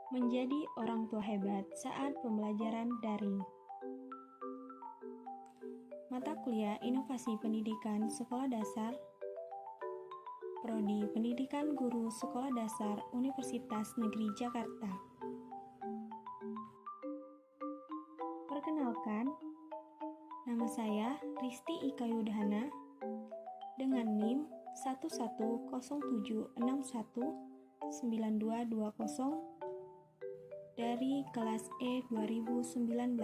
Menjadi orang tua hebat saat pembelajaran daring. Mata kuliah Inovasi Pendidikan Sekolah Dasar, Prodi Pendidikan Guru Sekolah Dasar Universitas Negeri Jakarta. Perkenalkan, nama saya Risti Ika Yudhana dengan NIM 1107619220 dari kelas E 2019.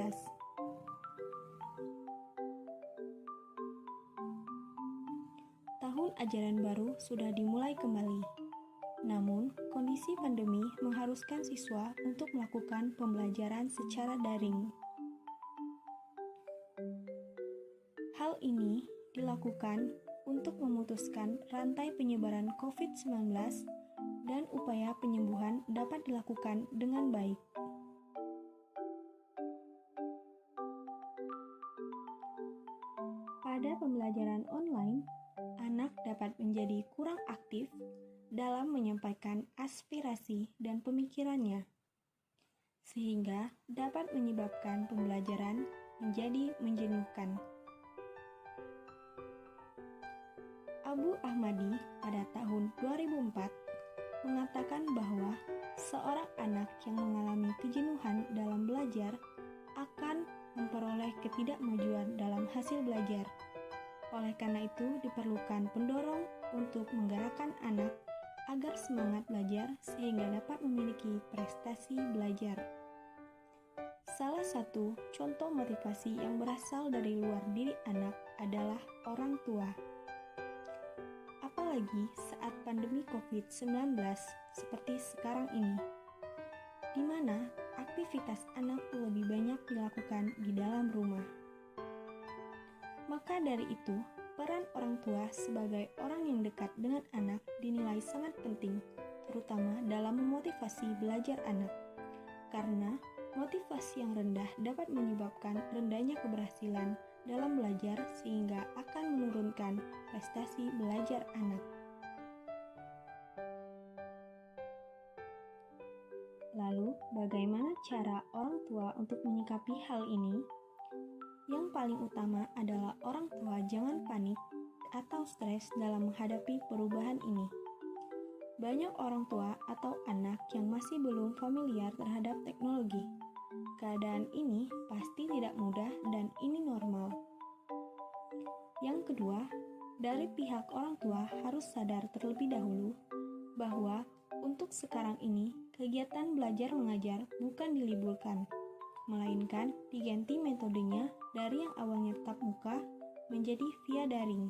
Tahun ajaran baru sudah dimulai kembali. Namun, kondisi pandemi mengharuskan siswa untuk melakukan pembelajaran secara daring. Hal ini dilakukan untuk memutuskan rantai penyebaran COVID-19 dan upaya penyembuhan dapat dilakukan dengan baik. Pada pembelajaran online, anak dapat menjadi kurang aktif dalam menyampaikan aspirasi dan pemikirannya, sehingga dapat menyebabkan pembelajaran menjadi menjenuhkan. Abu Ahmadi pada tahun 2004 mengatakan bahwa seorang anak yang mengalami kejenuhan dalam belajar akan memperoleh ketidakmajuan dalam hasil belajar. Oleh karena itu, diperlukan pendorong untuk menggerakkan anak agar semangat belajar sehingga dapat memiliki prestasi belajar. Salah satu contoh motivasi yang berasal dari luar diri anak adalah orang tua. Apalagi saat pandemi COVID-19 seperti sekarang ini, di mana aktivitas anak lebih banyak dilakukan di dalam rumah. Maka dari itu, peran orang tua sebagai orang yang dekat dengan anak dinilai sangat penting, terutama dalam memotivasi belajar anak. Karena motivasi yang rendah dapat menyebabkan rendahnya keberhasilan dalam belajar sehingga akan menurunkan prestasi belajar anak. Lalu, bagaimana cara orang tua untuk menyikapi hal ini? Yang paling utama adalah orang tua jangan panik atau stres dalam menghadapi perubahan ini. Banyak orang tua atau anak yang masih belum familiar terhadap teknologi. Keadaan ini pasti tidak mudah dan ini normal. Yang kedua, dari pihak orang tua harus sadar terlebih dahulu bahwa untuk sekarang ini kegiatan belajar mengajar bukan diliburkan, melainkan diganti metodenya dari yang awalnya tatap muka menjadi via daring.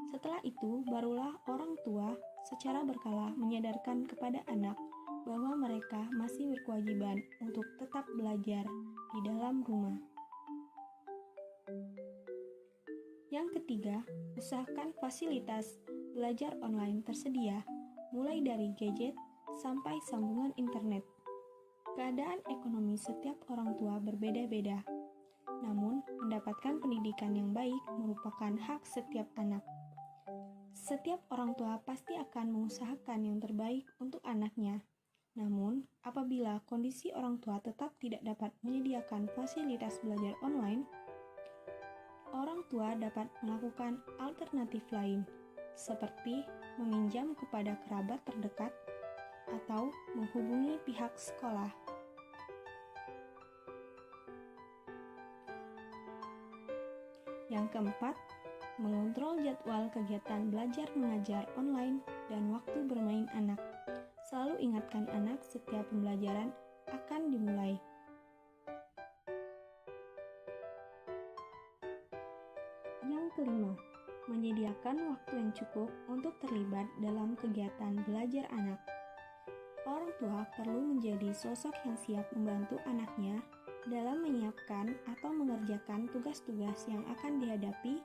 Setelah itu, barulah orang tua secara berkala menyadarkan kepada anak bahwa mereka masih berkewajiban untuk tetap belajar di dalam rumah. Yang ketiga, usahakan fasilitas belajar online tersedia, mulai dari gadget sampai sambungan internet. Keadaan ekonomi setiap orang tua berbeda-beda, namun mendapatkan pendidikan yang baik merupakan hak setiap anak. Setiap orang tua pasti akan mengusahakan yang terbaik untuk anaknya. Namun, apabila kondisi orang tua tetap tidak dapat menyediakan fasilitas belajar online, orang tua dapat melakukan alternatif lain, seperti meminjam kepada kerabat terdekat atau menghubungi pihak sekolah. Yang keempat, mengontrol jadwal kegiatan belajar mengajar online dan waktu bermain anak. Selalu ingatkan anak setiap pembelajaran akan dimulai. Yang kelima, menyediakan waktu yang cukup untuk terlibat dalam kegiatan belajar anak. Orang tua perlu menjadi sosok yang siap membantu anaknya dalam menyiapkan atau mengerjakan tugas-tugas yang akan dihadapi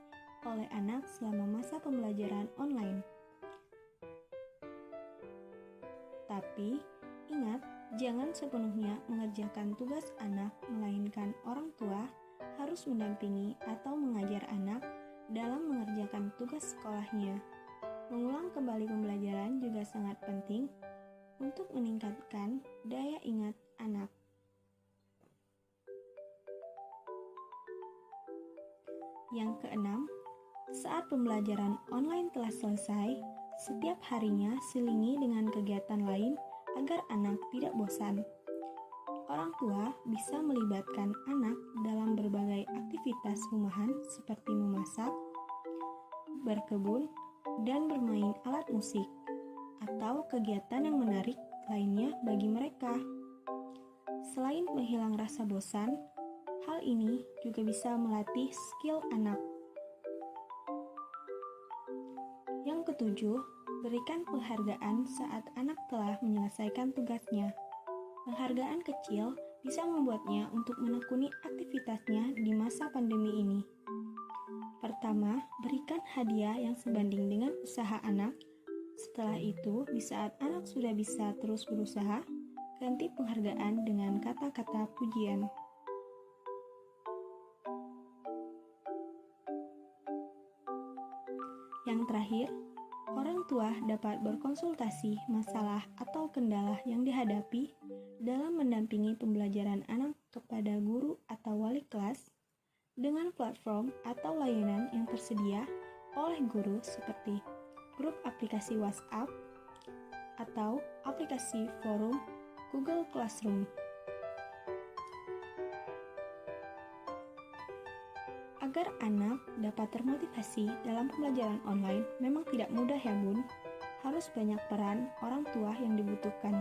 oleh anak selama masa pembelajaran online. Tapi, ingat, jangan sepenuhnya mengerjakan tugas anak, melainkan orang tua harus mendampingi atau mengajar anak dalam mengerjakan tugas sekolahnya. Mengulang kembali pembelajaran juga sangat penting untuk meningkatkan daya ingat anak. Yang keenam, saat pembelajaran online telah selesai, setiap harinya selingi dengan kegiatan lain agar anak tidak bosan. Orang tua bisa melibatkan anak dalam berbagai aktivitas rumahan seperti memasak, berkebun, dan bermain alat musik, atau kegiatan yang menarik lainnya bagi mereka. Selain menghilang rasa bosan, hal ini juga bisa melatih skill anak. Yang ketujuh, berikan penghargaan saat anak telah menyelesaikan tugasnya. Penghargaan kecil bisa membuatnya untuk menekuni aktivitasnya di masa pandemi ini. Pertama, berikan hadiah yang sebanding dengan usaha anak. Setelah itu, di saat anak sudah bisa terus berusaha, ganti penghargaan dengan kata-kata pujian. Yang terakhir, orang tua dapat berkonsultasi masalah atau kendala yang dihadapi dalam mendampingi pembelajaran anak kepada guru atau wali kelas dengan platform atau layanan yang tersedia oleh guru seperti grup aplikasi WhatsApp atau aplikasi forum Google Classroom. Agar anak dapat termotivasi dalam pembelajaran online memang tidak mudah ya bun, harus banyak peran orang tua yang dibutuhkan.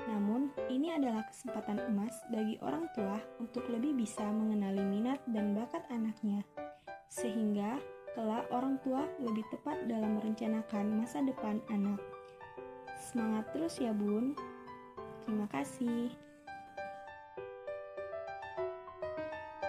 Namun, ini adalah kesempatan emas bagi orang tua untuk lebih bisa mengenali minat dan bakat anaknya, sehingga kelak orang tua lebih tepat dalam merencanakan masa depan anak. Semangat terus ya bun, terima kasih.